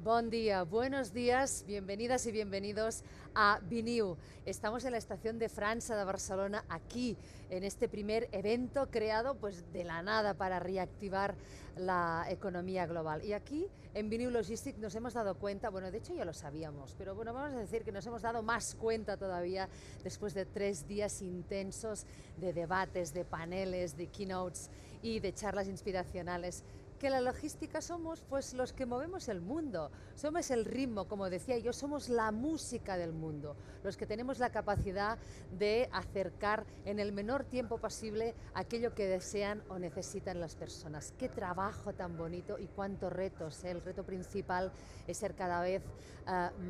Bon día, buenos días, bienvenidas y bienvenidos a Viniu. Estamos en la estación de França de Barcelona, aquí, en este primer evento creado pues de la nada para reactivar la economía global. Y aquí, en Viniu Logistics, nos hemos dado cuenta, bueno, de hecho ya lo sabíamos, pero bueno, vamos a decir que nos hemos dado más cuenta todavía después de 3 días intensos de debates, de paneles, de keynotes y de charlas inspiracionales, que la logística somos pues los que movemos el mundo, somos el ritmo, como decía yo, somos la música del mundo, los que tenemos la capacidad de acercar en el menor tiempo posible aquello que desean o necesitan las personas. Qué trabajo tan bonito y cuántos retos, ¿eh? El reto principal es ser cada vez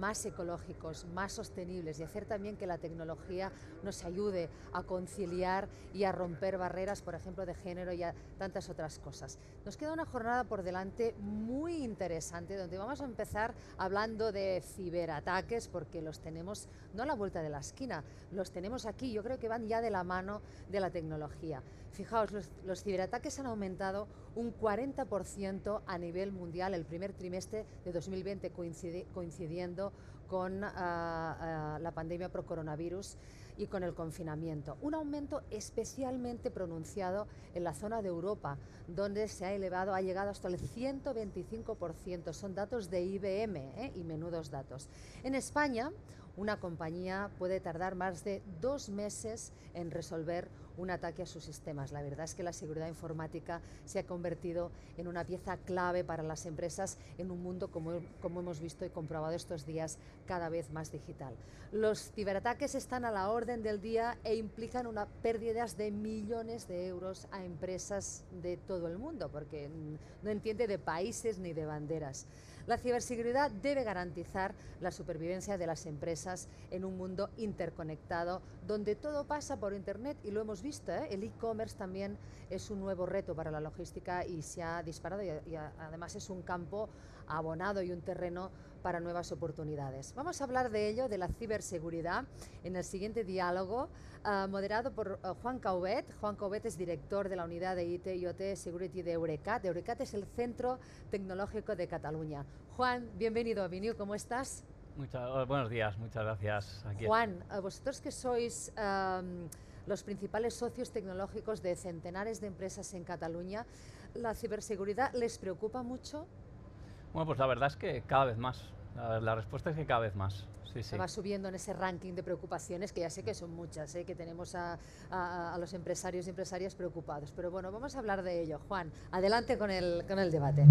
más ecológicos, más sostenibles y hacer también que la tecnología nos ayude a conciliar y a romper barreras, por ejemplo, de género y a tantas otras cosas. Nos queda una jornada por delante muy interesante donde vamos a empezar hablando de ciberataques, porque los tenemos no a la vuelta de la esquina, los tenemos aquí. Yo creo que van ya de la mano de la tecnología. Fijaos, los ciberataques han aumentado un 40% a nivel mundial el primer trimestre de 2020, coincidiendo con la pandemia por coronavirus y con el confinamiento. Un aumento especialmente pronunciado en la zona de Europa, donde se ha llegado hasta el 125%. Son datos de IBM, y menudos datos. En España, una compañía puede tardar más de 2 meses en resolver un ataque a sus sistemas. La verdad es que la seguridad informática se ha convertido en una pieza clave para las empresas en un mundo, como hemos visto y comprobado estos días, cada vez más digital. Los ciberataques están a la orden del día e implican una pérdidas de millones de euros a empresas de todo el mundo, porque no entiende de países ni de banderas. La ciberseguridad debe garantizar la supervivencia de las empresas en un mundo interconectado, donde todo pasa por Internet, y lo hemos visto, ¿eh? El e-commerce también es un nuevo reto para la logística y se ha disparado y además es un campo abonado y un terreno para nuevas oportunidades. Vamos a hablar de ello, de la ciberseguridad, en el siguiente diálogo, moderado por Juan Caubet. Juan Caubet es director de la unidad de IT y OT Security de Eurecat. Eurecat es el Centro Tecnológico de Cataluña. Juan, bienvenido a Viniu, ¿cómo estás? Buenos días, muchas gracias. Juan, vosotros que sois los principales socios tecnológicos de centenares de empresas en Cataluña, ¿la ciberseguridad les preocupa mucho? Bueno, pues la verdad es que cada vez más. La respuesta es que cada vez más. Sí. Va subiendo en ese ranking de preocupaciones, que ya sé que son muchas, que tenemos a los empresarios y empresarias preocupados. Pero bueno, vamos a hablar de ello. Juan, adelante con el debate.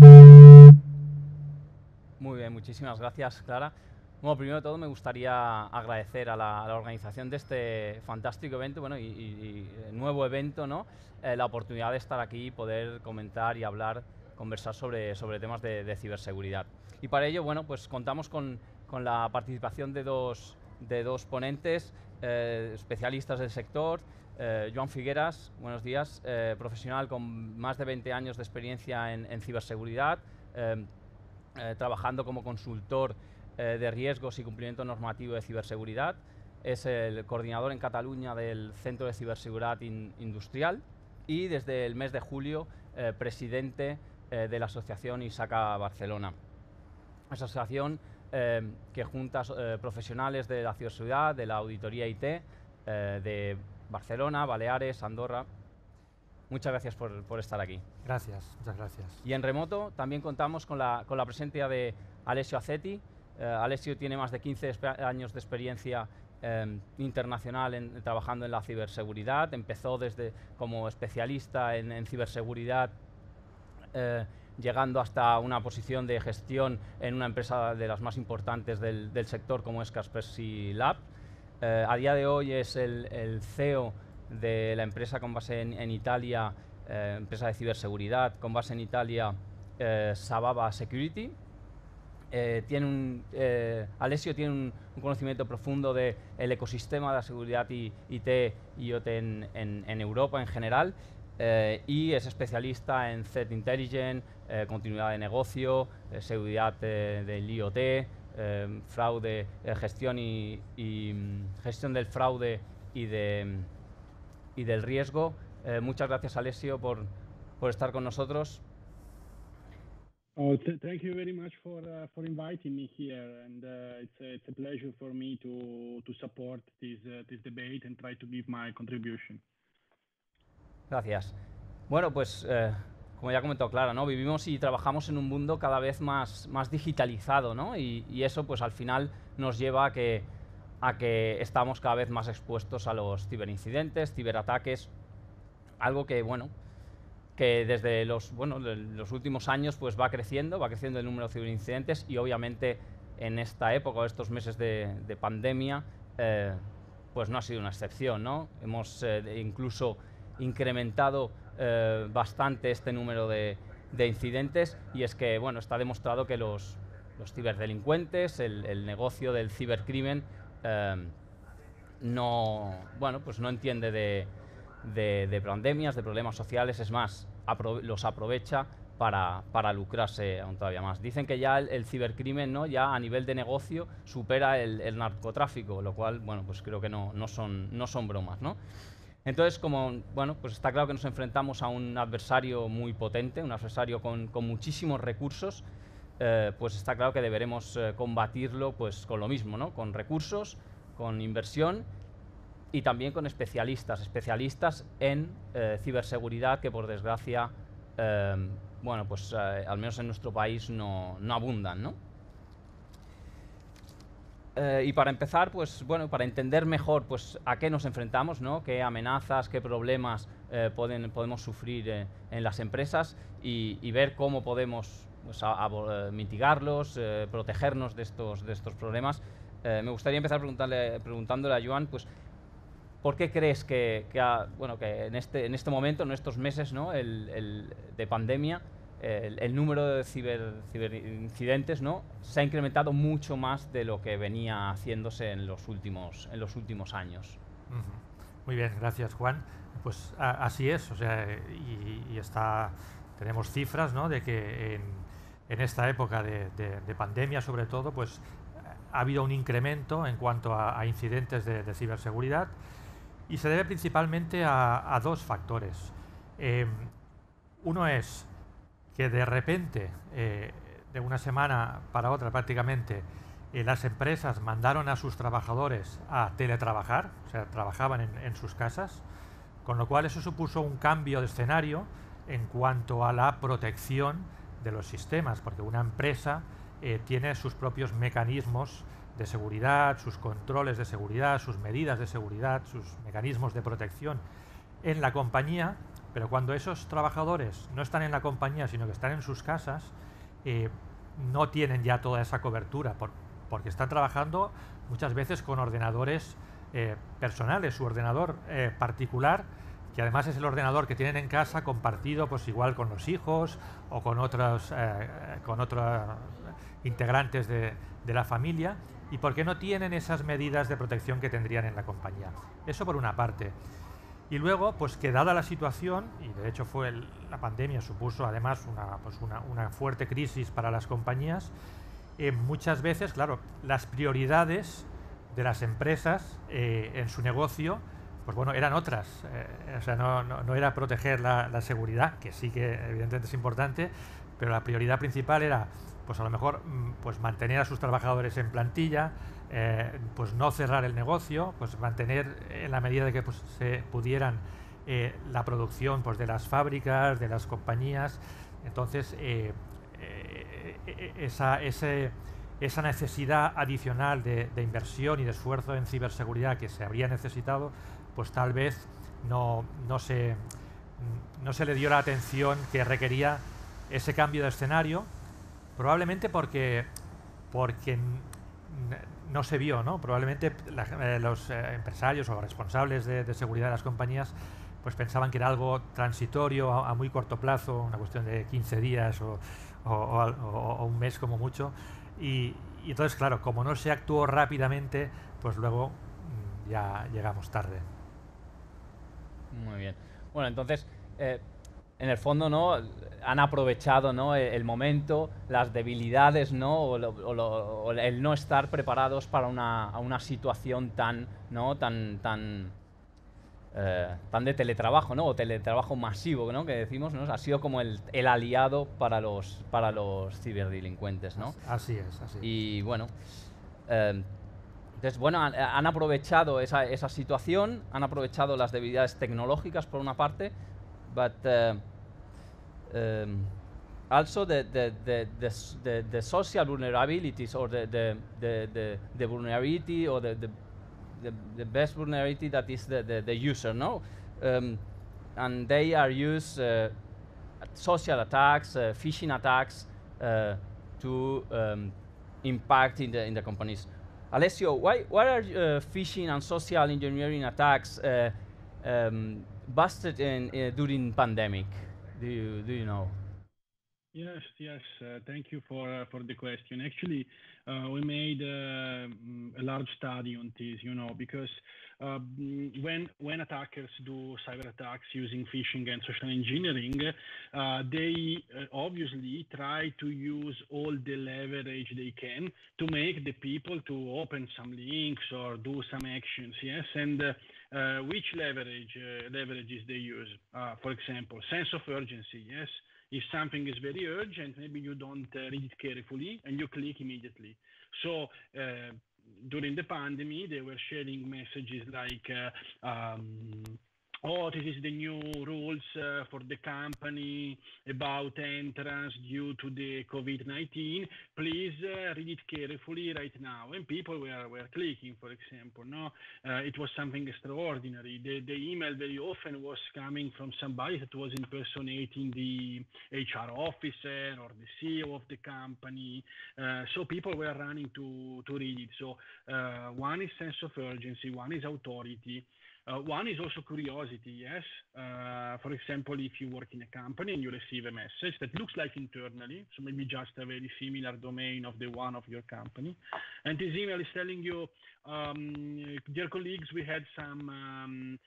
Muy bien, muchísimas gracias, Clara. Bueno, primero de todo me gustaría agradecer a la organización de este fantástico evento, bueno, y nuevo evento, ¿no? La oportunidad de estar aquí y poder comentar y conversar sobre temas de ciberseguridad. Y para ello, bueno, pues contamos con la participación de dos ponentes especialistas del sector. Joan Figueras, buenos días, profesional con más de 20 años de experiencia en ciberseguridad, trabajando como consultor de riesgos y cumplimiento normativo de ciberseguridad. Es el coordinador en Cataluña del Centro de Ciberseguridad Industrial y desde el mes de julio presidente de la asociación ISACA Barcelona. Asociación que junta profesionales de la ciberseguridad, de la auditoría IT, de Barcelona, Baleares, Andorra. Muchas gracias por estar aquí. Gracias, muchas gracias. Y en remoto también contamos con la presencia de Alessio Acetti. Alessio tiene más de 15 años de experiencia internacional trabajando en la ciberseguridad. Empezó como especialista en ciberseguridad, llegando hasta una posición de gestión en una empresa de las más importantes del sector, como es Kaspersky Lab. A día de hoy es el CEO de la empresa con base en Italia, empresa de ciberseguridad con base en Italia, Sababa Security. Alessio tiene un conocimiento profundo del ecosistema de la seguridad IT y IoT en Europa en general, y es especialista en Threat Intelligence, continuidad de negocio, seguridad del IoT, fraude, gestión gestión del fraude y del riesgo. Muchas gracias, Alessio, por estar con nosotros. Oh, thank you very much for inviting me here, and it's a pleasure for me to support this debate and try to give my contribution. Gracias. Bueno, pues como ya comentó Clara, ¿no? Vivimos y trabajamos en un mundo cada vez más digitalizado, ¿no? Y eso pues al final nos lleva a que estamos cada vez más expuestos a los ciberincidentes, ciberataques, algo que, bueno, que desde los últimos años pues va creciendo el número de ciberincidentes, y obviamente en esta época, estos meses de pandemia, pues no ha sido una excepción, ¿no? Hemos incluso incrementado bastante este número de incidentes, y es que, bueno, está demostrado que los ciberdelincuentes, el negocio del cibercrimen, no entiende de pandemias, de problemas sociales. Es más, los aprovecha para lucrarse aún todavía más. Dicen que ya el cibercrimen, ¿no?, ya a nivel de negocio supera el narcotráfico, lo cual, bueno, pues creo que no son bromas, ¿no? Entonces, pues está claro que nos enfrentamos a un adversario muy potente, un adversario con muchísimos recursos. Pues está claro que deberemos combatirlo pues con lo mismo, ¿no?, con recursos, con inversión y también con especialistas en ciberseguridad, que por desgracia, pues al menos en nuestro país no abundan, ¿no? Y para empezar, pues bueno, para entender mejor pues a qué nos enfrentamos, ¿no?, qué amenazas, qué problemas podemos sufrir en las empresas, y ver cómo podemos pues, mitigarlos, protegernos de estos problemas. Me gustaría empezar preguntándole a Joan, pues, ¿por qué crees que en este momento, en estos meses, ¿no?, de pandemia, el número de ciberincidentes, ¿no?, se ha incrementado mucho más de lo que venía haciéndose en los últimos años? Muy bien, gracias, Juan. Pues así es, o sea, tenemos cifras, ¿no?, de que en esta época de pandemia, sobre todo, pues ha habido un incremento en cuanto a incidentes de ciberseguridad, y se debe principalmente a dos factores. Uno es que de repente, de una semana para otra prácticamente, las empresas mandaron a sus trabajadores a teletrabajar, o sea, trabajaban en sus casas, con lo cual eso supuso un cambio de escenario en cuanto a la protección de los sistemas, porque una empresa tiene sus propios mecanismos de seguridad, sus controles de seguridad, sus medidas de seguridad, sus mecanismos de protección en la compañía, pero cuando esos trabajadores no están en la compañía, sino que están en sus casas, no tienen ya toda esa cobertura, porque están trabajando muchas veces con ordenadores personales, su ordenador particular, que además es el ordenador que tienen en casa compartido pues igual con los hijos o con otros integrantes de la familia, y porque no tienen esas medidas de protección que tendrían en la compañía. Eso por una parte. Y luego, pues que dada la situación, y de hecho la pandemia supuso además una fuerte crisis para las compañías, muchas veces, claro, las prioridades de las empresas en su negocio, pues bueno, eran otras. O sea, no era proteger la seguridad, que sí que evidentemente es importante, pero la prioridad principal era, pues a lo mejor, pues mantener a sus trabajadores en plantilla, pues no cerrar el negocio, pues mantener en la medida de que pues, se pudieran la producción pues, de las fábricas, de las compañías. Entonces, esa necesidad adicional de inversión y de esfuerzo en ciberseguridad que se habría necesitado, pues tal vez no se le dio la atención que requería ese cambio de escenario, probablemente porque no se vio, ¿no? Probablemente los empresarios o responsables de seguridad de las compañías pues pensaban que era algo transitorio, a muy corto plazo, una cuestión de 15 días o un mes como mucho, y entonces, claro, como no se actuó rápidamente, pues luego ya llegamos tarde. Muy bien. Bueno, entonces, en el fondo, ¿no?, han aprovechado, ¿no?, el momento, las debilidades, ¿no?, o el no estar preparados para una situación tan tan de teletrabajo, ¿no? O teletrabajo masivo, ¿no? Que decimos, ¿no? Ha sido como el aliado para los ciberdelincuentes, ¿no? Así es, así es. Y bueno, entonces, bueno, han aprovechado esa situación, han aprovechado las debilidades tecnológicas por una parte, but also the social vulnerabilities, or the vulnerability, or the best vulnerability that is the user, no? And they are used social attacks, phishing attacks to impact in the companies. Alessio, why are phishing and social engineering attacks busted during pandemic? Do you know? Yes. Thank you for the question. Actually, we made a large study on this, because when attackers do cyber attacks using phishing and social engineering, they obviously try to use all the leverage they can to make the people to open some links or do some actions. Yes, and which leverages they use? For example, sense of urgency. Yes. If something is very urgent, maybe you don't read it carefully and you click immediately. So during the pandemic, they were sharing messages like, oh, this is the new rules for the company about entrance due to the COVID-19. Please read it carefully right now. And people were clicking, for example. No, it was something extraordinary. The email very often was coming from somebody that was impersonating the HR officer or the CEO of the company. So people were running to read it. So one is sense of urgency, one is authority. One is also curiosity, yes. For example, if you work in a company and you receive a message that looks like internally, so maybe just a very similar domain of the one of your company, and this email is telling you, dear colleagues, we had some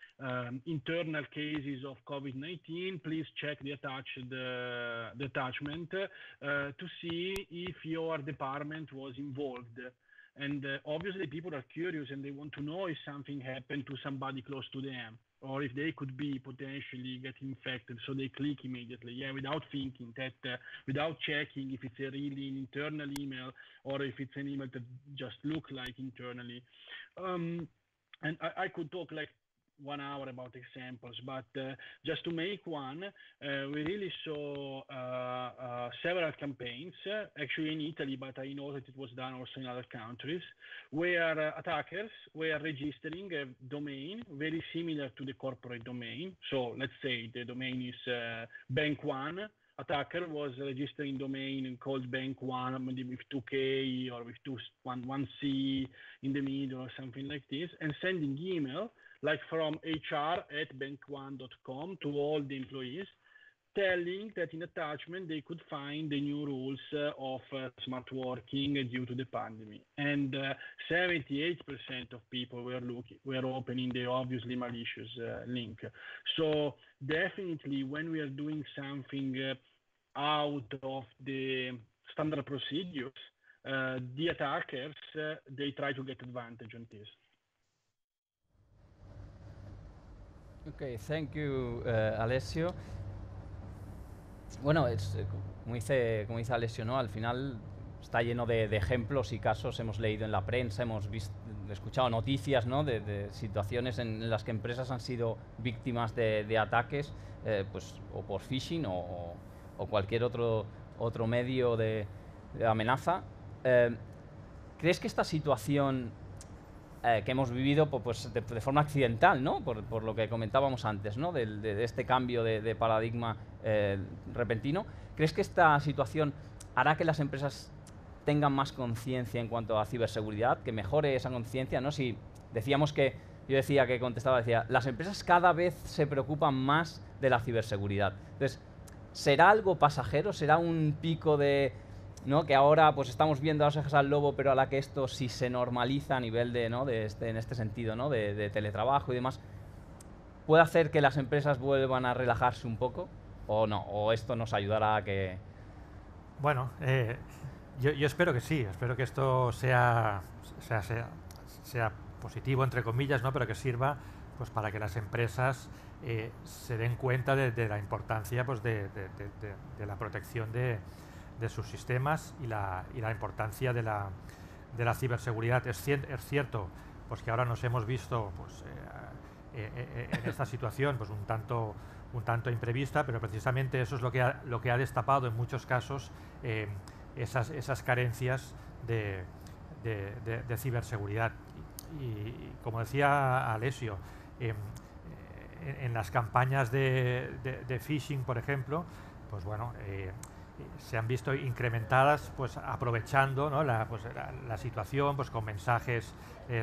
internal cases of COVID-19. Please check the attachment to see if your department was involved. And obviously people are curious and they want to know if something happened to somebody close to them or if they could be potentially get infected. So they click immediately, without thinking, without checking if it's a really an internal email or if it's an email that just look like internally. And I could talk like 1 hour about examples, but just to make one, we really saw several campaigns, actually in Italy, but I know that it was done also in other countries, where attackers were registering a domain very similar to the corporate domain. So let's say the domain is Bank One. Attacker was registering domain called Bank One, maybe with 2K or with 1C in the middle or something like this, and sending email like from hr@bankone.com to all the employees, telling that in attachment they could find the new rules of smart working due to the pandemic. And 78% of people were opening the obviously malicious link. So definitely when we are doing something out of the standard procedures, the attackers, they try to get advantage on this. Okay, thank you, Alessio. Bueno, como dice Alessio, ¿no? Al final está lleno de ejemplos y casos. Hemos leído en la prensa, hemos escuchado noticias, ¿no? de situaciones en las que empresas han sido víctimas de ataques, pues, o por phishing o cualquier otro medio de amenaza. ¿Crees que esta situación que hemos vivido pues de forma accidental, ¿no? por lo que comentábamos antes, ¿no? de este cambio de paradigma repentino, ¿crees que esta situación hará que las empresas tengan más conciencia en cuanto a ciberseguridad, que mejore esa conciencia, ¿no? Si decíamos que, yo decía que contestaba, las empresas cada vez se preocupan más de la ciberseguridad. Entonces, ¿será algo pasajero? ¿Será un pico de, ¿no? que ahora pues estamos viendo a las orejas al lobo, pero a la que esto si se normaliza a nivel de, ¿no? en este sentido, ¿no? de teletrabajo y demás, puede hacer que las empresas vuelvan a relajarse un poco o no? ¿O esto nos ayudará a que...? Bueno, yo espero que sí, espero que esto sea positivo, entre comillas, ¿no? Pero que sirva pues para que las empresas se den cuenta de la importancia pues de la protección de sus sistemas y la importancia de la ciberseguridad. Es cierto pues que ahora nos hemos visto pues, en esta situación pues un tanto imprevista, pero precisamente eso es lo que ha destapado en muchos casos esas carencias de ciberseguridad. Y como decía Alessio, en las campañas de phishing, por ejemplo, pues bueno, se han visto incrementadas pues aprovechando, ¿no?, la situación pues con mensajes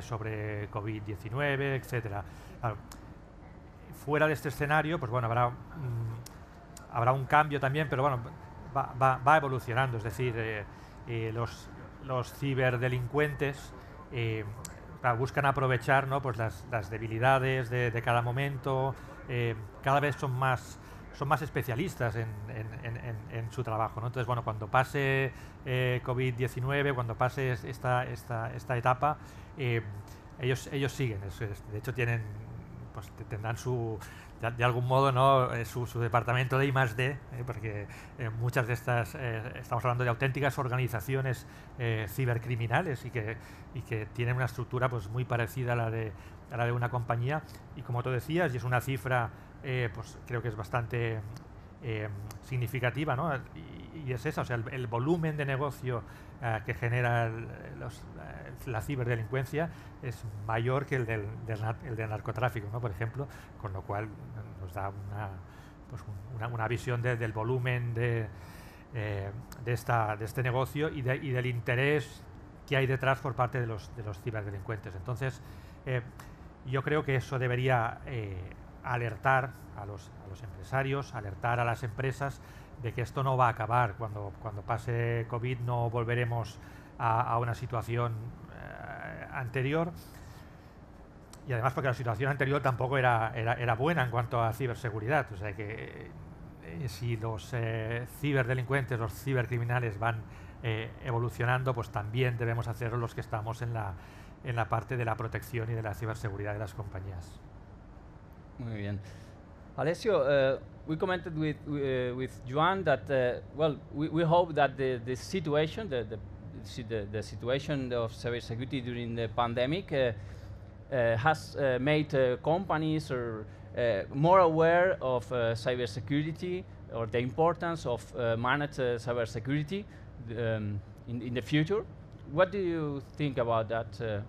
sobre COVID-19, etcétera. Claro, fuera de este escenario, pues bueno, habrá un cambio también, pero bueno, va evolucionando, es decir, los ciberdelincuentes buscan aprovechar, ¿no?, pues las debilidades de cada momento, cada vez son más especialistas en su trabajo, ¿no? Entonces, bueno, cuando pase COVID-19, cuando pase esta etapa, ellos siguen, de hecho tendrán de algún modo, ¿no?, su departamento de I+D, porque muchas de estas, estamos hablando de auténticas organizaciones cibercriminales y que tienen una estructura pues muy parecida a la de una compañía, y como tú decías, y es una cifra pues creo que es bastante significativa, ¿no?, y es esa, o sea, el volumen de negocio que genera la ciberdelincuencia es mayor que el del narcotráfico, ¿no?, por ejemplo, con lo cual nos da una visión del volumen de este negocio y del interés que hay detrás por parte de los ciberdelincuentes. Entonces, yo creo que eso debería alertar a los empresarios, alertar a las empresas de que esto no va a acabar. Cuando pase COVID no volveremos a una situación anterior, y además porque la situación anterior tampoco era buena en cuanto a ciberseguridad, o sea que si los ciberdelincuentes, los cibercriminales van evolucionando, pues también debemos hacerlo los que estamos en la parte de la protección y de la ciberseguridad de las compañías. Muy bien. Alessio, we commented with Joan that well, we hope that the situation, the situation of cybersecurity during the pandemic has made companies more aware of cybersecurity or the importance of managed cybersecurity in the future. What do you think about that?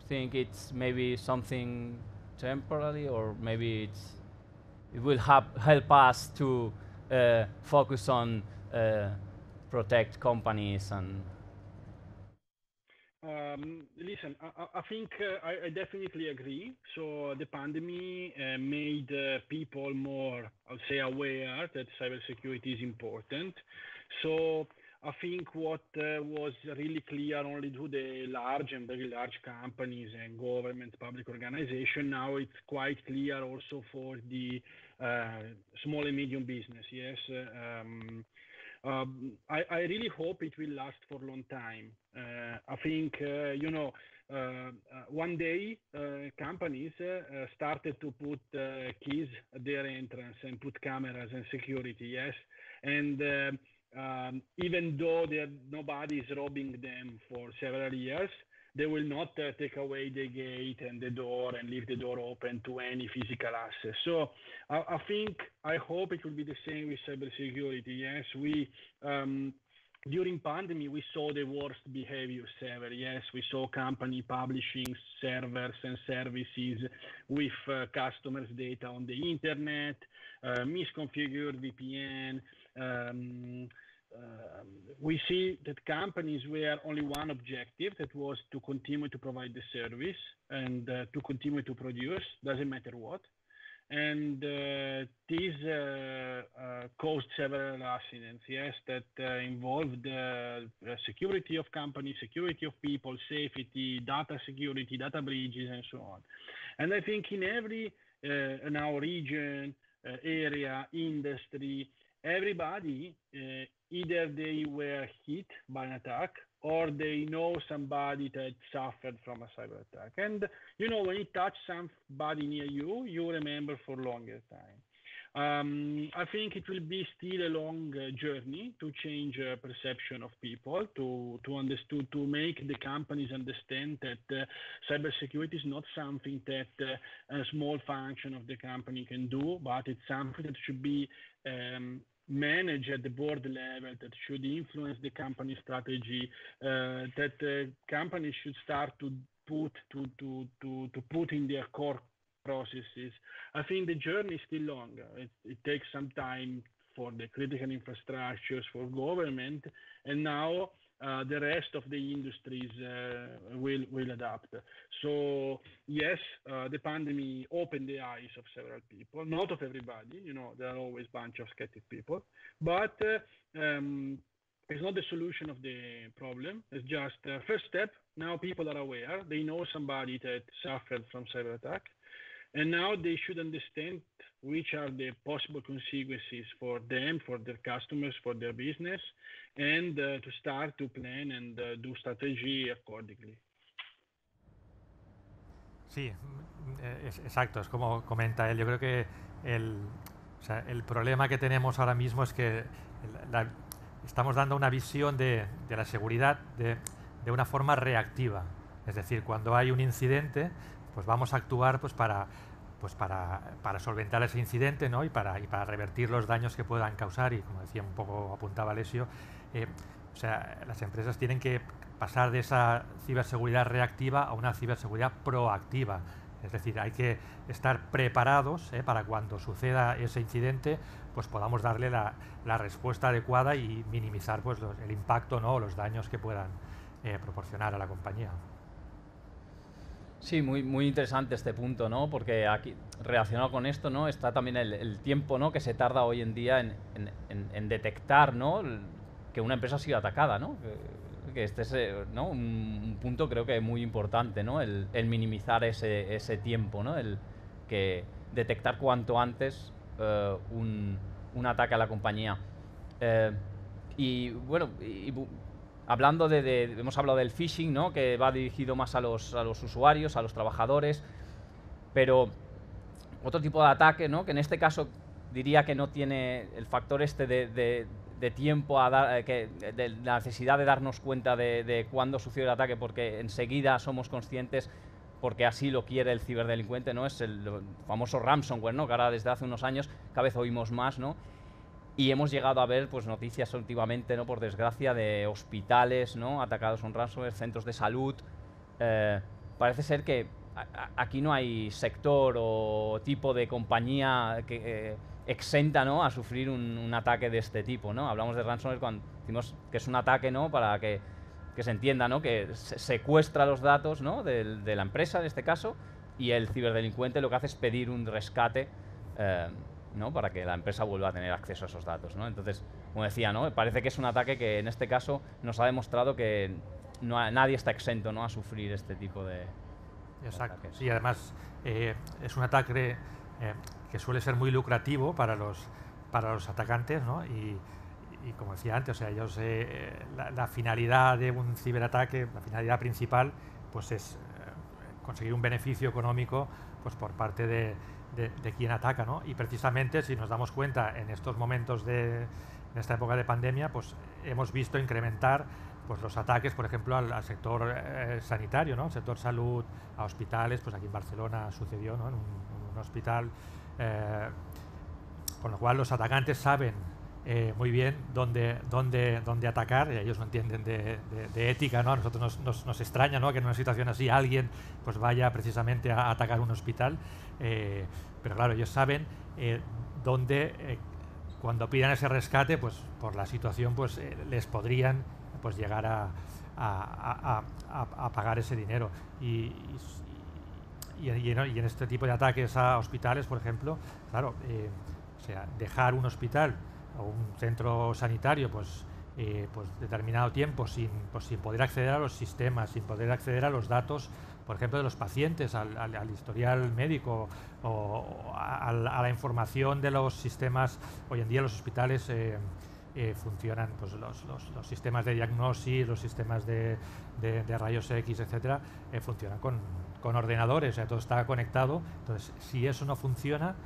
Think it's maybe something temporary, or maybe it will help us to focus on protect companies and. Listen, I think I definitely agree. So the pandemic made people more, I'll say, aware that cybersecurity is important. So I think what was really clear only to the large and very large companies and government, public organization, now it's quite clear also for the small and medium business. Yes. I really hope it will last for a long time. I think, one day companies started to put keys at their entrance and put cameras and security, yes. And even though nobody is robbing them for several years, they will not take away the gate and the door and leave the door open to any physical access. So I hope it will be the same with cybersecurity. Yes, during pandemic, we saw the worst behaviors ever. Yes, we saw company publishing servers and services with customers' data on the internet, misconfigured VPN. We see that companies were only one objective, that was to continue to provide the service and to continue to produce, doesn't matter what. And this caused several accidents, yes, that involved security of companies, security of people, safety, data security, data breaches, and so on. And I think in every in our region, area, industry, everybody, either they were hit by an attack or they know somebody that suffered from a cyber attack. And you know, when you touch somebody near you, you remember for longer time. I think it will be still a long journey to change perception of people, to make the companies understand that cybersecurity is not something that a small function of the company can do, but it's something that should be managed at the board level, that should influence the company strategy, that companies should start to put in their core processes. I think the journey is still long. It takes some time for the critical infrastructures, for government, and now the rest of the industries will adapt. So yes, the pandemic opened the eyes of several people, not of everybody. You know, there are always a bunch of skeptic people, but it's not the solution of the problem. It's just the first step. Now people are aware. They know somebody that suffered from cyber attack. And now they should understand which are the possible consequences for them, for their customers, for their business, and to start to plan and do strategy accordingly. Sí, exacto, es como comenta él. Yo creo que el problema que tenemos ahora mismo es que estamos dando una visión de la seguridad de una forma reactiva. Es decir, cuando hay un incidente, pues vamos a actuar pues para solventar ese incidente, ¿no? y para revertir los daños que puedan causar, y como decía un poco, apuntaba Alessio, o sea, las empresas tienen que pasar de esa ciberseguridad reactiva a una ciberseguridad proactiva. Es decir, hay que estar preparados para cuando suceda ese incidente, pues podamos darle la respuesta adecuada y minimizar pues el impacto, ¿no? o los daños que puedan proporcionar a la compañía. Sí, muy interesante este punto, ¿no? Porque aquí, relacionado con esto, ¿no? Está también el tiempo, ¿no? que se tarda hoy en día en detectar, ¿no? que una empresa ha sido atacada, ¿no? Que este es, ¿no? un punto creo que muy importante, ¿no? el minimizar ese tiempo, ¿no? El que detectar cuanto antes un ataque a la compañía. Y bueno, hablando hemos hablado del phishing, ¿no? que va dirigido más a los usuarios, a los trabajadores, pero otro tipo de ataque, ¿no? que en este caso diría que no tiene el factor este de tiempo, de la necesidad de darnos cuenta de cuándo sucede el ataque, porque enseguida somos conscientes, porque así lo quiere el ciberdelincuente, ¿no? Es el famoso ransomware, ¿no? que ahora desde hace unos años cada vez oímos más, ¿no? Y hemos llegado a ver pues, noticias últimamente, ¿no? por desgracia, de hospitales, ¿no? atacados con ransomware, centros de salud. Parece ser que aquí no hay sector o tipo de compañía que exenta, ¿no? a sufrir un ataque de este tipo, ¿no? Hablamos de ransomware cuando decimos que es un ataque, ¿no? para que se entienda, ¿no? que secuestra los datos, ¿no? de la empresa, en este caso, y el ciberdelincuente lo que hace es pedir un rescate, ¿no? para que la empresa vuelva a tener acceso a esos datos, ¿no? Entonces, como decía, ¿no? parece que es un ataque que en este caso nos ha demostrado que nadie está exento, ¿no? a sufrir este tipo de ataques. Sí, además es un ataque que suele ser muy lucrativo para los atacantes, ¿no? y como decía antes, o sea, ellos la finalidad de un ciberataque, la finalidad principal, pues es conseguir un beneficio económico pues por parte de quien ataca, ¿no? Y precisamente, si nos damos cuenta, en estos momentos en esta época de pandemia, pues hemos visto incrementar pues los ataques, por ejemplo, al sector sanitario, ¿no? Al sector salud, a hospitales. Pues aquí en Barcelona sucedió, ¿no? en un hospital, con lo cual los atacantes saben muy bien dónde atacar, y ellos no entienden de ética, ¿no? A nosotros nos extraña, ¿no? que en una situación así alguien pues vaya precisamente a atacar un hospital, pero claro, ellos saben dónde, cuando pidan ese rescate, pues por la situación pues les podrían pues llegar a pagar ese dinero, y en este tipo de ataques a hospitales, por ejemplo, claro, o sea, dejar un hospital o un centro sanitario pues determinado tiempo sin poder acceder a los sistemas, sin poder acceder a los datos, por ejemplo, de los pacientes, al historial médico o a la información de los sistemas. Hoy en día los hospitales funcionan pues, los sistemas de diagnosis, los sistemas de rayos X, etcétera, funcionan con ordenadores, o sea, todo está conectado. Entonces, si eso no funciona,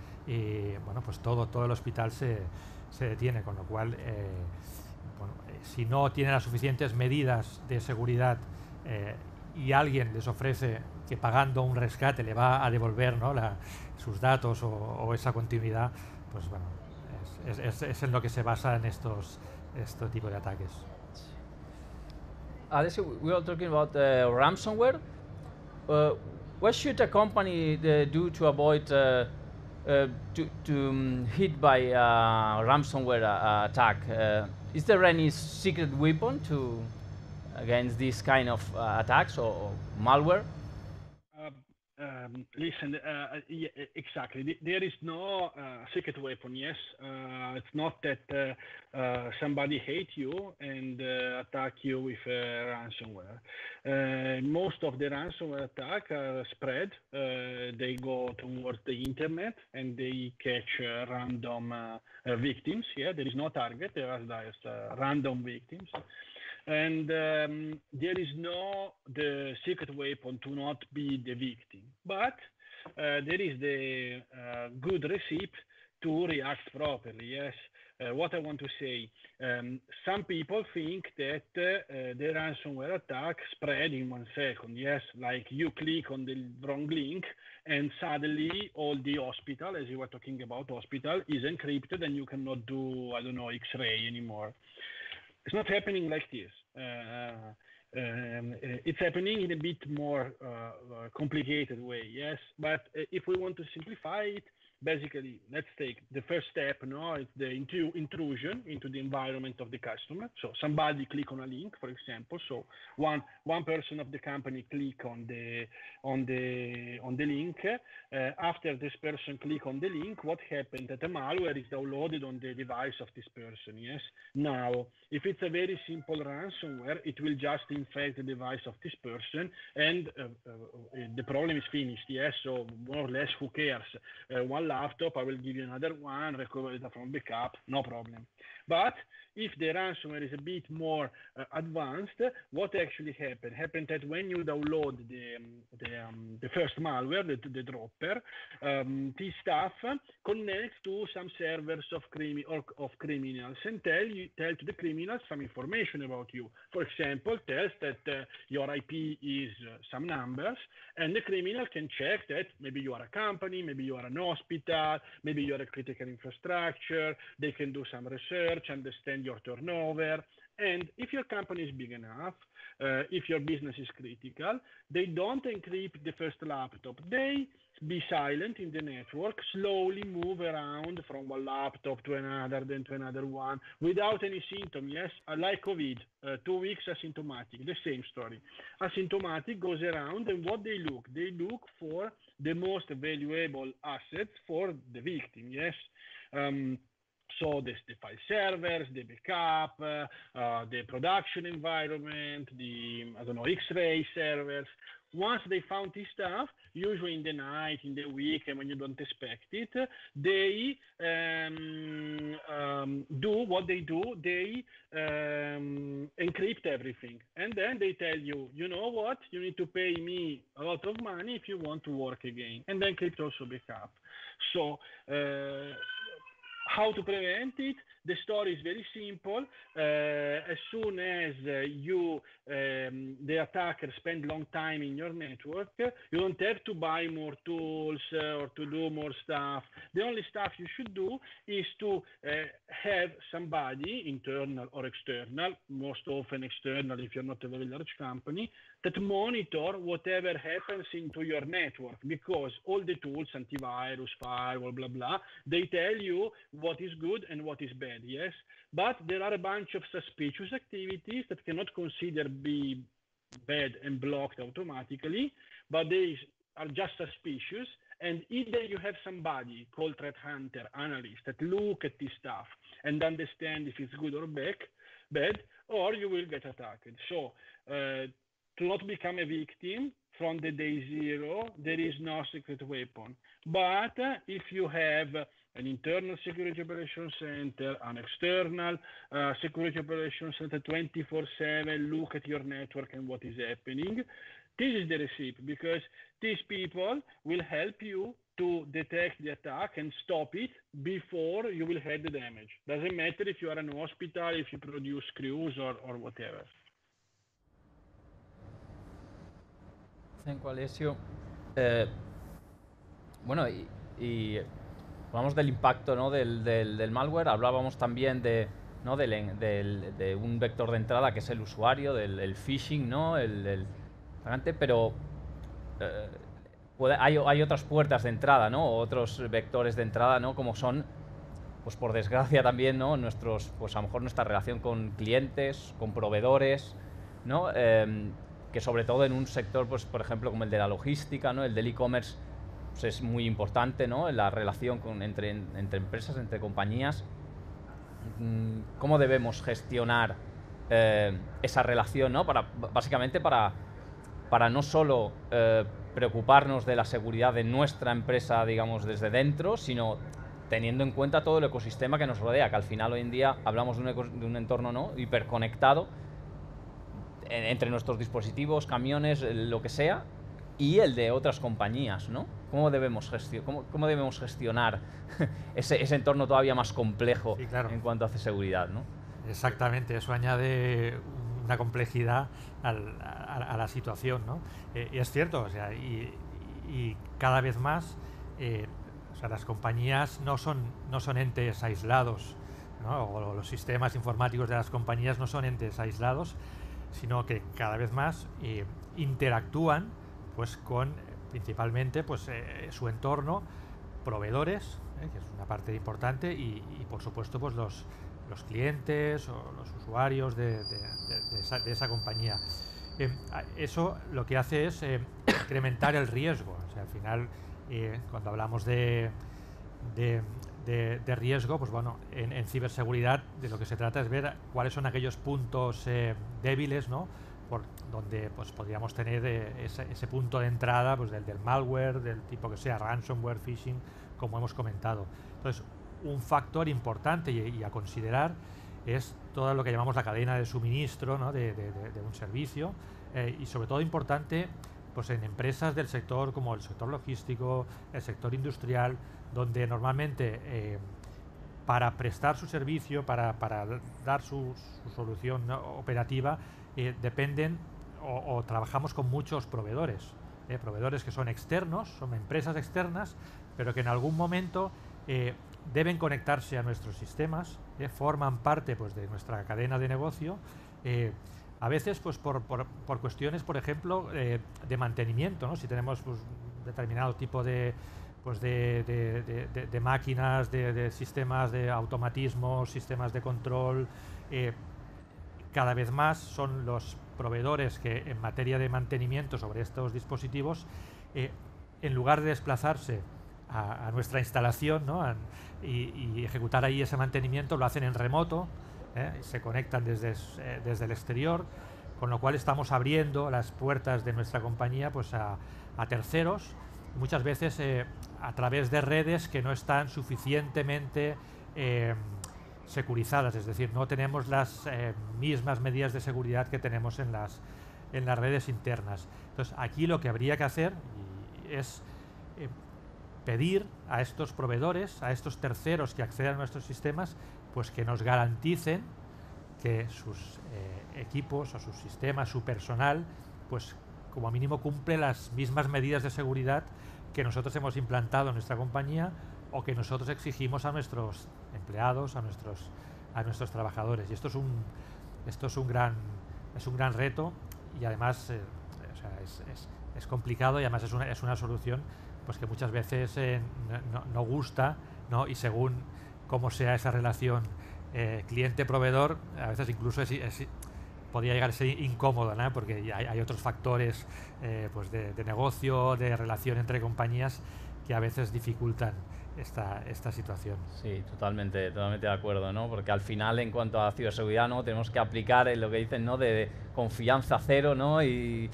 bueno, pues todo el hospital se detiene, con lo cual, si no tienen las suficientes medidas de seguridad y alguien les ofrece que pagando un rescate le va a devolver, ¿no?, sus datos o esa continuidad, pues bueno, es en lo que se basa en este tipo de ataques. We are talking about ransomware. What should a company do to avoid hit by ransomware attack? Is there any secret weapon against this kind of attacks or malware? Listen, yeah, exactly. There is no secret weapon. Yes, it's not that somebody hates you and attack you with ransomware. Most of the ransomware attack are spread. They go towards the internet and they catch random victims. Yeah, there is no target. There are just random victims. And there is the secret weapon to not be the victim, but there is the good recipe to react properly. Yes, what I want to say, some people think that the ransomware attack spread in 1 second. Yes, like you click on the wrong link and suddenly all the hospital, as you were talking about hospital, is encrypted and you cannot do, I don't know, X-ray anymore. It's not happening like this. It's happening in a bit more complicated way, yes. But if we want to simplify it, basically, let's take the first step. No, it's the intrusion into the environment of the customer. So somebody click on a link, for example. So one person of the company click on the link. After this person click on the link, what happened? That the malware is downloaded on the device of this person. Yes. Now, if it's a very simple ransomware, it will just infect the device of this person, and the problem is finished. Yes. So more or less, who cares? One laptop, I will give you another one, recover it from backup, no problem. But if the ransomware is a bit more advanced, what actually happened that when you download the first malware, the dropper, this stuff connects to some servers of criminals and tell to the criminals some information about you. For example, tells that your IP is some numbers, and the criminal can check that maybe you are a company, maybe you are an hospital, maybe you are a critical infrastructure. They can do some research, understand your turnover. And if your company is big enough, if your business is critical, they don't encrypt the first laptop. They be silent in the network, slowly move around from one laptop to another, then to another one, without any symptom. Yes, like COVID, 2 weeks asymptomatic, the same story. Asymptomatic goes around, and what they look for the most valuable assets for the victim. Yes. So the file servers, the backup, the production environment, the X-ray servers. Once they found this stuff, usually in the night, in the week, and when you don't expect it, they do what they do. They encrypt everything, and then they tell you, you know what? You need to pay me a lot of money if you want to work again, and then encrypt also backup. So. How to prevent it? The story is very simple. As soon as the attacker spend long time in your network, you don't have to buy more tools or to do more stuff. The only stuff you should do is to have somebody, internal or external, most often external if you're not a very large company, that monitor whatever happens into your network, because all the tools, antivirus, firewall, blah, blah, they tell you what is good and what is bad, yes? But there are a bunch of suspicious activities that cannot considered be bad and blocked automatically, but they are just suspicious. And either you have somebody called threat hunter, analyst, that look at this stuff and understand if it's good or bad, or you will get attacked. So, to not become a victim from the day zero, there is no secret weapon. But if you have an internal security operations center, an external security operations center 24/7, look at your network and what is happening. This is the recipe, because these people will help you to detect the attack and stop it before you will have the damage. Doesn't matter if you are an hospital, if you produce screws or whatever. Thank you, Alessio. Bueno, y hablamos del impacto, ¿no? del malware, hablábamos también de, ¿no? de un vector de entrada que es el usuario, del phishing, ¿no? Pero hay otras puertas de entrada, ¿no? Otros vectores de entrada, ¿no? Como son, pues por desgracia también, ¿no? Pues a lo mejor nuestra relación con clientes, con proveedores, ¿no? Que sobre todo en un sector, pues por ejemplo, como el de la logística, ¿no? El del e-commerce, pues es muy importante, ¿no? La relación entre empresas, entre compañías. ¿Cómo debemos gestionar esa relación, ¿no? Básicamente para no solo preocuparnos de la seguridad de nuestra empresa, digamos, desde dentro, sino teniendo en cuenta todo el ecosistema que nos rodea, que al final hoy en día hablamos de un entorno, ¿no? Hiperconectado entre nuestros dispositivos, camiones, lo que sea, y el de otras compañías, ¿no? ¿Cómo debemos gestionar ese entorno todavía más complejo, sí, claro, en cuanto a seguridad, ¿no? Exactamente, eso añade una complejidad a la situación, ¿no? Y es cierto, o sea, y cada vez más, o sea, las compañías no son entes aislados, ¿no? O los sistemas informáticos de las compañías no son entes aislados, sino que cada vez más interactúan, pues con principalmente pues su entorno, proveedores, que es una parte importante, y por supuesto pues los clientes o los usuarios de esa compañía. Eso lo que hace es incrementar el riesgo. O sea, al final, cuando hablamos de riesgo, pues bueno, en ciberseguridad de lo que se trata es ver cuáles son aquellos puntos débiles, ¿no? Por donde pues podríamos tener ese punto de entrada, pues del malware, del tipo que sea, ransomware, phishing, como hemos comentado. Entonces, un factor importante y a considerar es todo lo que llamamos la cadena de suministro, ¿no? de un servicio, y sobre todo importante pues en empresas del sector como el sector logístico, el sector industrial, donde normalmente para prestar su servicio, para dar su solución, ¿no? operativa, dependen o trabajamos con muchos proveedores, proveedores que son externos, son empresas externas, pero que en algún momento deben conectarse a nuestros sistemas, forman parte pues de nuestra cadena de negocio, a veces pues por cuestiones, por ejemplo, de mantenimiento, ¿no? Si tenemos pues, determinado tipo de máquinas, de sistemas de automatismo, sistemas de control, cada vez más son los proveedores que en materia de mantenimiento sobre estos dispositivos, en lugar de desplazarse a nuestra instalación, ¿no? y ejecutar ahí ese mantenimiento, lo hacen en remoto, se conectan desde el exterior, con lo cual estamos abriendo las puertas de nuestra compañía pues a terceros, muchas veces a través de redes que no están suficientemente securizadas, es decir, no tenemos las mismas medidas de seguridad que tenemos en las redes internas. Entonces, aquí lo que habría que hacer es pedir a estos proveedores, a estos terceros que acceden a nuestros sistemas, pues que nos garanticen que sus equipos o sus sistemas, su personal, pues como mínimo cumple las mismas medidas de seguridad que nosotros hemos implantado en nuestra compañía o que nosotros exigimos a nuestros empleados, a nuestros trabajadores. Y esto es un gran reto, y además o sea, es complicado, y además es una solución pues que muchas veces no gusta, ¿no? Y según cómo sea esa relación cliente-proveedor, a veces incluso podría llegar a ser incómodo, ¿no? Porque hay otros factores pues de negocio, de relación entre compañías, que a veces dificultan esta situación. Sí, totalmente de acuerdo, ¿no? Porque al final, en cuanto a ciberseguridad, ¿no? Tenemos que aplicar lo que dicen, ¿no? De confianza cero, ¿no? Y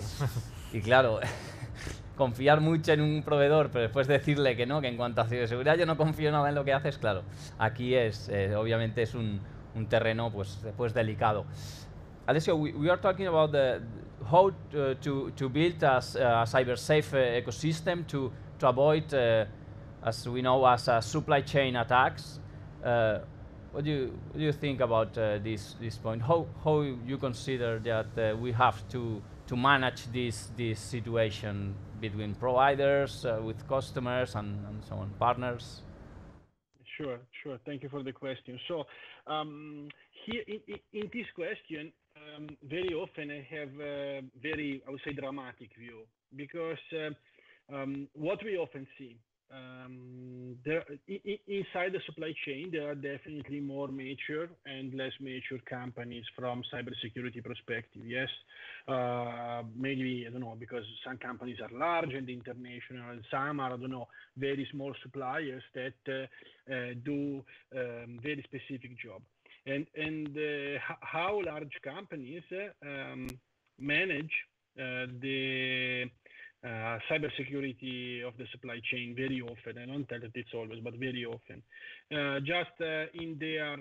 claro, confiar mucho en un proveedor, pero después decirle que no, que en cuanto a ciberseguridad yo no confío nada en lo que haces, claro, aquí es, obviamente es un terreno pues delicado. Alessio, we are talking about how to build a cyber safe ecosystem to avoid, as we know, as supply chain attacks. What do you think about this point? How you consider that we have to manage this situation between providers, with customers, and so on, partners? Sure. Thank you for the question. So here in this question, very often I have a very, I would say, dramatic view, because what we often see, inside the supply chain, there are definitely more mature and less mature companies from cybersecurity perspective. Yes, maybe, I don't know, because some companies are large and international, and some are, I don't know, very small suppliers that do very specific job. And how large companies manage the cybersecurity of the supply chain very often. I don't tell that it's always, but very often. Just in their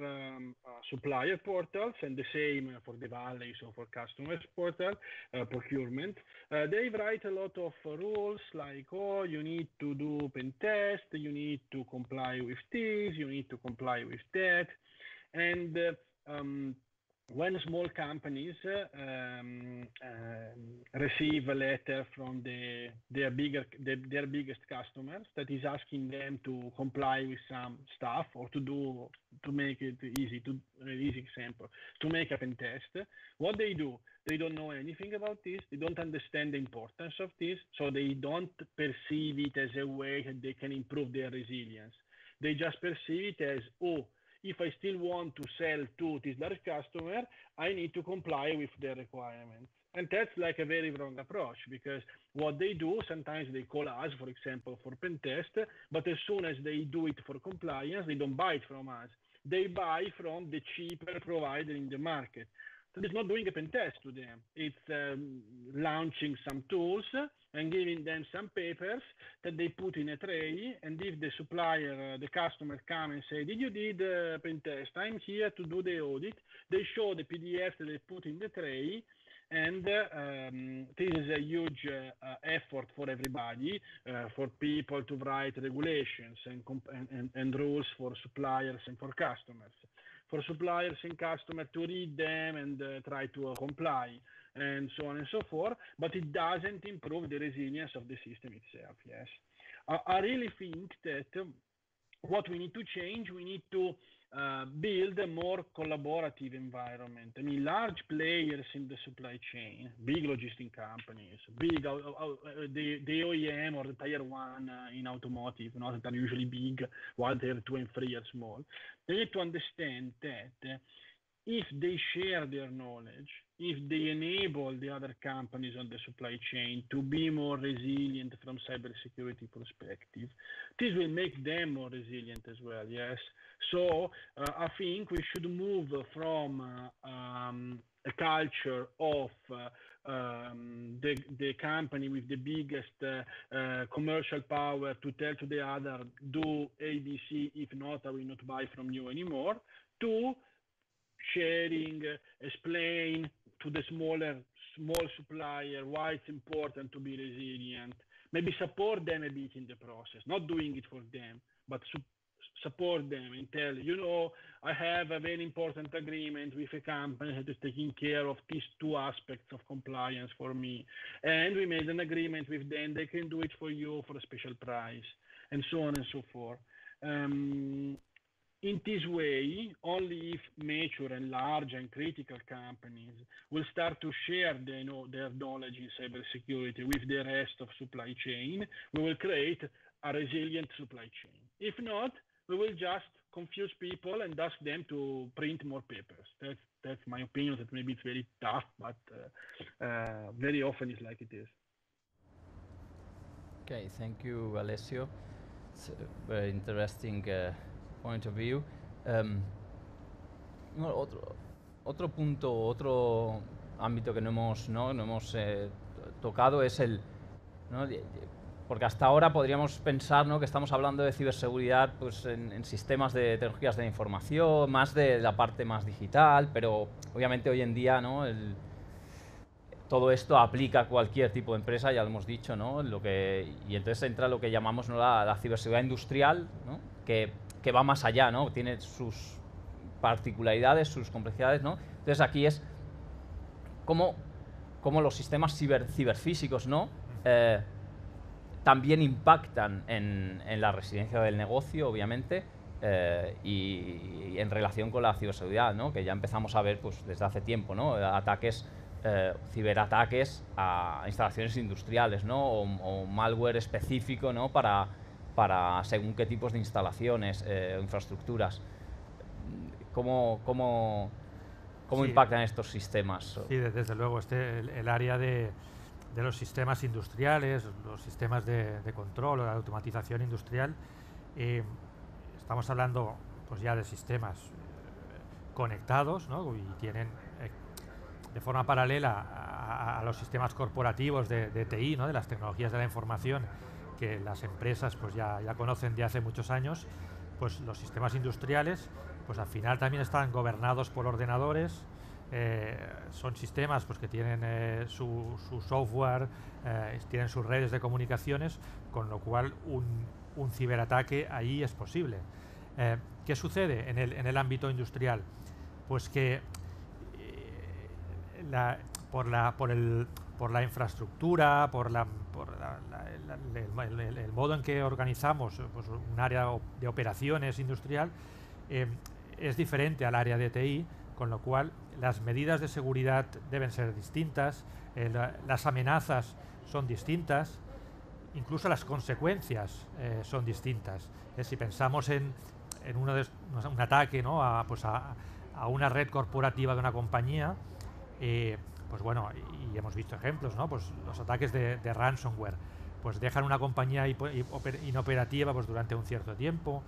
supplier portals, and the same for the valleys or for customers portal, procurement, they write a lot of rules like, oh, you need to do pen test, you need to comply with this, you need to comply with that. And when small companies receive a letter from their biggest customers that is asking them to comply with some stuff, or to make it easy, easy example, to make a pen test, what they do, they don't know anything about this, they don't understand the importance of this, so they don't perceive it as a way that they can improve their resilience. They just perceive it as, oh, if I still want to sell to this large customer, I need to comply with their requirements. And that's like a very wrong approach, because what they do, sometimes they call us, for example, for pen test, but as soon as they do it for compliance, they don't buy it from us. They buy from the cheaper provider in the market. So it's not doing a pen test to them. It's launching some tools and giving them some papers that they put in a tray. And if the supplier, the customer come and say, did you did a pen test? I'm here to do the audit. They show the PDF that they put in the tray. And this is a huge effort for everybody, for people to write regulations and rules for suppliers and for customers. For suppliers and customers to read them and try to comply, and so on and so forth, but it doesn't improve the resilience of the system itself. Yes, I really think that what we need to change, we need to build a more collaborative environment. I mean, large players in the supply chain, big logistic companies, big the OEM or the tier one in automotive, that are usually big, while tier 2 and 3 are small. They need to understand that if they share their knowledge, if they enable the other companies on the supply chain to be more resilient from cybersecurity perspective, this will make them more resilient as well. Yes. So I think we should move from a culture of the company with the biggest commercial power to tell to the other, do ABC, if not, I will not buy from you anymore, to sharing, explain to the small supplier why it's important to be resilient, maybe support them a bit in the process, not doing it for them, but support them and tell, I have a very important agreement with a company that is taking care of these two aspects of compliance for me, and we made an agreement with them, they can do it for you for a special price, and so on and so forth. In this way, only if mature and large and critical companies will start to share their knowledge in cybersecurity with the rest of supply chain, we will create a resilient supply chain. If not, we will just confuse people and ask them to print more papers. That's my opinion. That maybe it's very tough, but very often it's like it is. Okay, thank you, Alessio. It's a very interesting point of view. Otro punto, otro ámbito que no hemos tocado es ¿no? Porque hasta ahora podríamos pensar, ¿no?, que estamos hablando de ciberseguridad pues, en sistemas de tecnologías de la información, más de la parte más digital, pero obviamente hoy en día, ¿no?, todo esto aplica a cualquier tipo de empresa, ya lo hemos dicho, ¿no? Y entonces entra lo que llamamos, ¿no?, la ciberseguridad industrial, ¿no?, que va más allá, ¿no?, tiene sus particularidades, sus complejidades, ¿no? Entonces aquí es cómo los sistemas ciberfísicos, ¿no?, también impactan en la resiliencia del negocio, obviamente, y en relación con la ciberseguridad, ¿no?, que ya empezamos a ver pues, desde hace tiempo, ¿no?, ciberataques a instalaciones industriales, ¿no?, o malware específico, ¿no?, para según qué tipos de instalaciones o infraestructuras. ¿Cómo Sí. impactan estos sistemas? Sí, desde luego, el área de los sistemas industriales, los sistemas de control o de automatización industrial, estamos hablando pues ya de sistemas conectados, ¿no?, y tienen de forma paralela a los sistemas corporativos de TI, ¿no?, de las tecnologías de la información que las empresas pues ya conocen de hace muchos años, pues los sistemas industriales pues al final también están gobernados por ordenadores. Son sistemas pues, que tienen su software, tienen sus redes de comunicaciones, con lo cual un ciberataque ahí es posible. ¿Qué sucede en el ámbito industrial? Pues que por la infraestructura, el modo en que organizamos pues, un área de operaciones industrial es diferente al área de TI, con lo cual las medidas de seguridad deben ser distintas, las amenazas son distintas, incluso las consecuencias son distintas. Si pensamos en un ataque, ¿no?, a una red corporativa de una compañía, pues bueno, y hemos visto ejemplos, ¿no?, pues los ataques de ransomware, pues dejan una compañía inoperativa pues durante un cierto tiempo.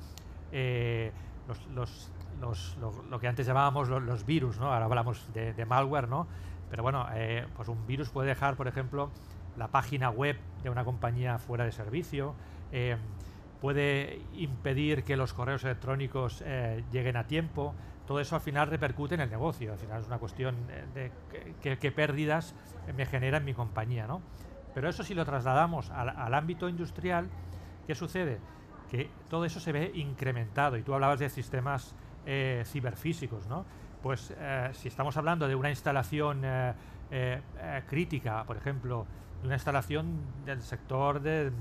Lo que antes llamábamos los virus, ¿no?, ahora hablamos de malware, ¿no?, pero bueno, pues un virus puede dejar, por ejemplo, la página web de una compañía fuera de servicio, puede impedir que los correos electrónicos lleguen a tiempo. Todo eso al final repercute en el negocio, al final es una cuestión de qué pérdidas me genera en mi compañía, ¿no? Pero eso si lo trasladamos al ámbito industrial, ¿qué sucede? Que todo eso se ve incrementado, y tú hablabas de sistemas ciberfísicos, ¿no? Pues si estamos hablando de una instalación crítica, por ejemplo, de una instalación del sector de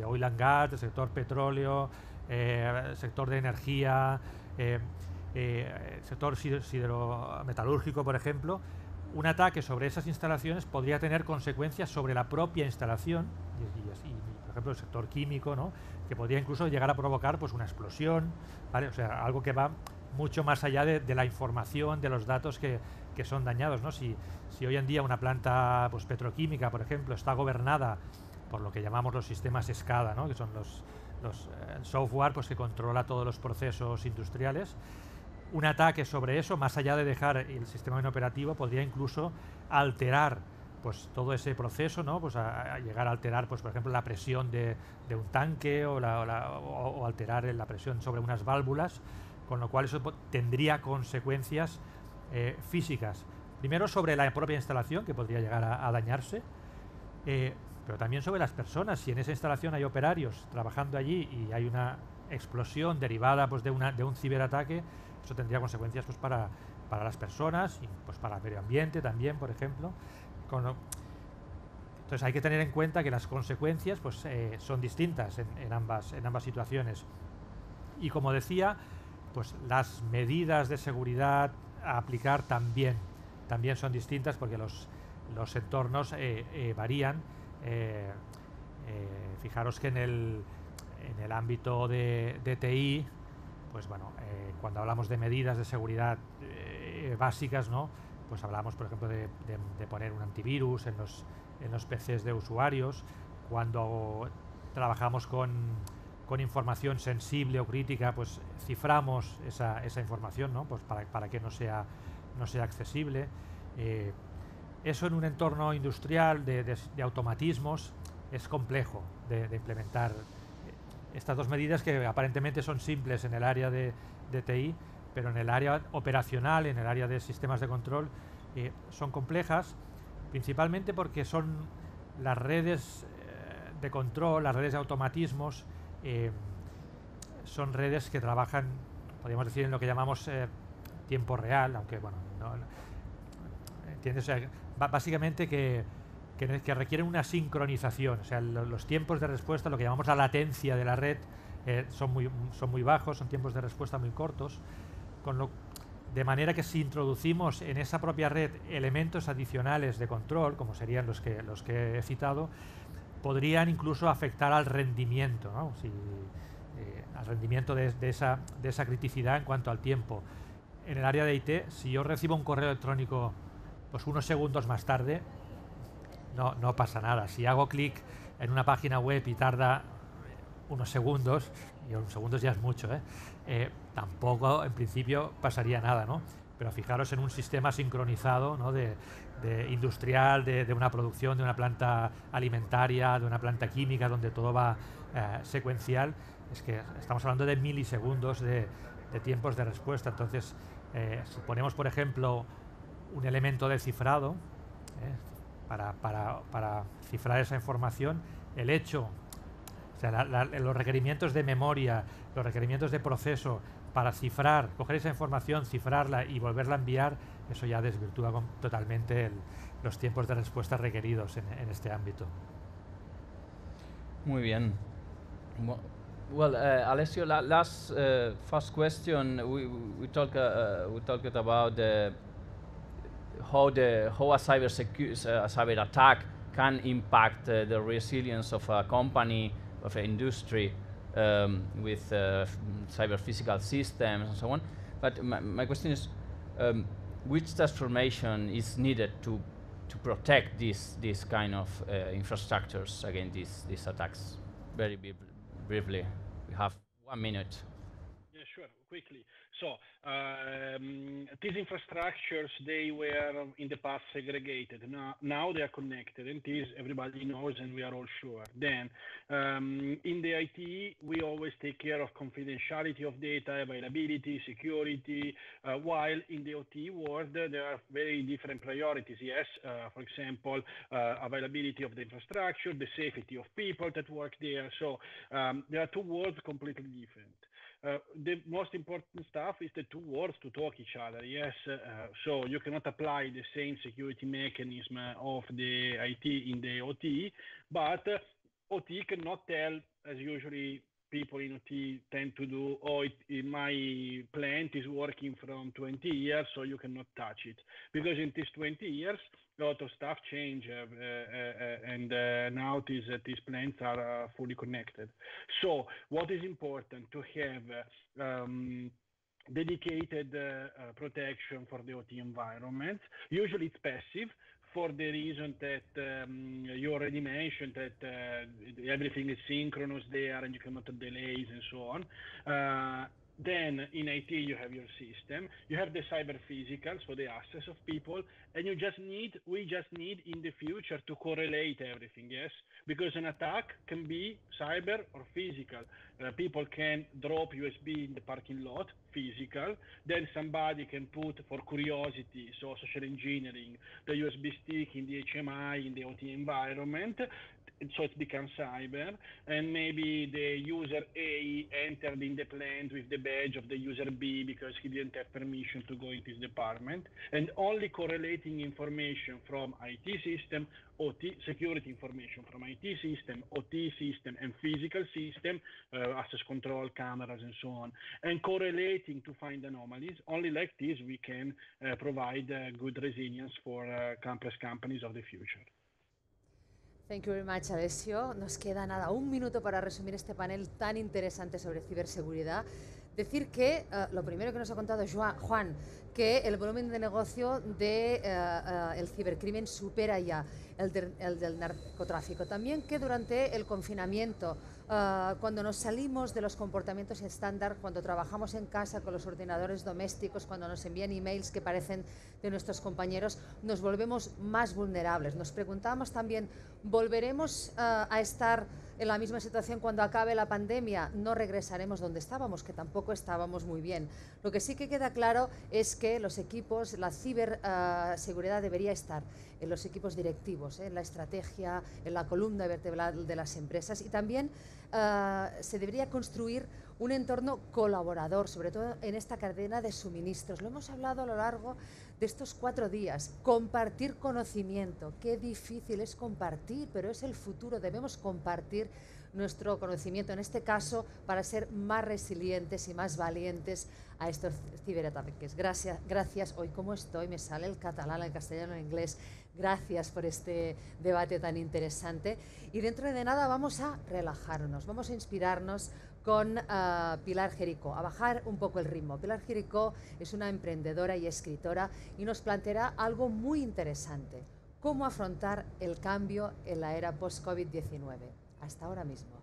oil and gas, del sector petróleo, sector de energía, sector metalúrgico, por ejemplo, un ataque sobre esas instalaciones podría tener consecuencias sobre la propia instalación y por ejemplo el sector químico, ¿no?, que podría incluso llegar a provocar pues una explosión, ¿vale? O sea, algo que va mucho más allá de la información, de los datos que son dañados, ¿no? Si hoy en día una planta pues petroquímica, por ejemplo, está gobernada por lo que llamamos los sistemas SCADA, ¿no?, que son los software pues, que controla todos los procesos industriales, un ataque sobre eso, más allá de dejar el sistema inoperativo, podría incluso alterar pues todo ese proceso, ¿no?, pues a llegar a alterar, pues por ejemplo, la presión de un tanque o alterar la presión sobre unas válvulas, con lo cual eso tendría consecuencias físicas. Primero sobre la propia instalación, que podría llegar a dañarse, pero también sobre las personas. Si en esa instalación hay operarios trabajando allí y hay una explosión derivada pues, de un ciberataque, eso tendría consecuencias pues, para las personas y pues, para el medio ambiente también, por ejemplo. Entonces hay que tener en cuenta que las consecuencias pues, son distintas en ambas situaciones. Y como decía, pues las medidas de seguridad a aplicar también son distintas, porque los entornos varían. Fijaros que en el ámbito de TI, pues bueno, cuando hablamos de medidas de seguridad básicas, ¿no?, pues hablamos, por ejemplo, de poner un antivirus en los PCs de usuarios. Cuando trabajamos con información sensible o crítica, pues ciframos esa información, ¿no?, pues para que no sea accesible. eso en un entorno industrial de automatismos es complejo de implementar. Estas dos medidas que aparentemente son simples en el área de TI, pero en el área operacional, en el área de sistemas de control, son complejas, principalmente porque son las redes de control, las redes de automatismos, son redes que trabajan, podríamos decir, en lo que llamamos tiempo real, aunque bueno, ¿entiendes? O sea, básicamente que requieren una sincronización, o sea, los tiempos de respuesta, lo que llamamos la latencia de la red, son muy bajos, son tiempos de respuesta muy cortos, de manera que si introducimos en esa propia red elementos adicionales de control, como serían los que he citado, podrían incluso afectar al rendimiento, ¿no? Al rendimiento de esa criticidad en cuanto al tiempo. En el área de IT, si yo recibo un correo electrónico pues unos segundos más tarde, no pasa nada. Si hago clic en una página web y tarda unos segundos, y unos segundos ya es mucho, tampoco en principio pasaría nada, ¿no? Pero fijaros en un sistema sincronizado, ¿no? de industrial, de una producción, de una planta alimentaria, de una planta química, donde todo va secuencial, es que estamos hablando de milisegundos de tiempos de respuesta. Entonces, si ponemos, por ejemplo, un elemento de cifrado, para cifrar esa información, el hecho, o sea, los requerimientos de memoria, los requerimientos de proceso para cifrar, coger esa información, cifrarla y volverla a enviar, eso ya desvirtúa totalmente los tiempos de respuesta requeridos en este ámbito. Muy bien. Well, Alessio, last first question, we talked about how a cyber attack can impact the resilience of a company, of an industry, with cyber physical systems and so on. But my question is, which transformation is needed to protect this kind of infrastructures against these attacks? Very briefly, we have 1 minute. Yeah, sure, quickly. So these infrastructures, they were in the past segregated. Now they are connected, and this everybody knows, and we are all sure. Then in the IT, we always take care of confidentiality of data, availability, security, while in the OT world, there are very different priorities. Yes, for example, availability of the infrastructure, the safety of people that work there. So there are two worlds completely different. The most important stuff is the two worlds to talk each other. Yes, so you cannot apply the same security mechanism of the IT in the OT, but OT cannot tell, as usually people in OT tend to do, oh, my plant is working from 20 years, so you cannot touch it. Because in these 20 years, a lot of stuff change, and now these plants are fully connected. So what is important to have dedicated protection for the OT environment. Usually it's passive, for the reason that you already mentioned, that everything is synchronous there and you cannot have delays and so on. Then in IT, you have your system, you have the cyber physical, so the access of people, and we just need in the future to correlate everything, yes? Because an attack can be cyber or physical. People can drop USB in the parking lot, physical, then somebody can put, for curiosity, so social engineering, the USB stick in the HMI, in the OT environment, so it becomes cyber, and maybe the user A entered in the plant with the badge of the user B because he didn't have permission to go into his department, and only correlating information from IT system, OT security information from IT system, OT system, and physical system, access control, cameras, and so on, and correlating to find anomalies. Only like this we can provide good resilience for campus companies of the future. Thank you very much, Alessio. Nos queda nada, 1 minuto para resumir este panel tan interesante sobre ciberseguridad. Decir que lo primero que nos ha contado Juan, que el volumen de negocio del cibercrimen supera ya el del narcotráfico. También que durante el confinamiento cuando nos salimos de los comportamientos estándar, cuando trabajamos en casa con los ordenadores domésticos, cuando nos envían emails que parecen de nuestros compañeros, nos volvemos más vulnerables. Nos preguntamos también, ¿volveremos a estar en la misma situación cuando acabe la pandemia? No regresaremos donde estábamos, que tampoco estábamos muy bien. Lo que sí que queda claro es que los equipos, la ciberseguridad debería estar en los equipos directivos, en la estrategia, en la columna vertebral de las empresas, y también se debería construir un entorno colaborador, sobre todo en esta cadena de suministros. Lo hemos hablado a lo largo de estos 4 días. Compartir conocimiento. Qué difícil es compartir, pero es el futuro. Debemos compartir nuestro conocimiento, en este caso, para ser más resilientes y más valientes a estos ciberataques. Gracias. Hoy, ¿cómo estoy? Me sale el catalán, el castellano, el inglés. Gracias por este debate tan interesante. Y dentro de nada vamos a relajarnos, vamos a inspirarnos con Pilar Jericó, a bajar un poco el ritmo. Pilar Jericó es una emprendedora y escritora y nos planteará algo muy interesante: cómo afrontar el cambio en la era post-COVID-19. Hasta ahora mismo.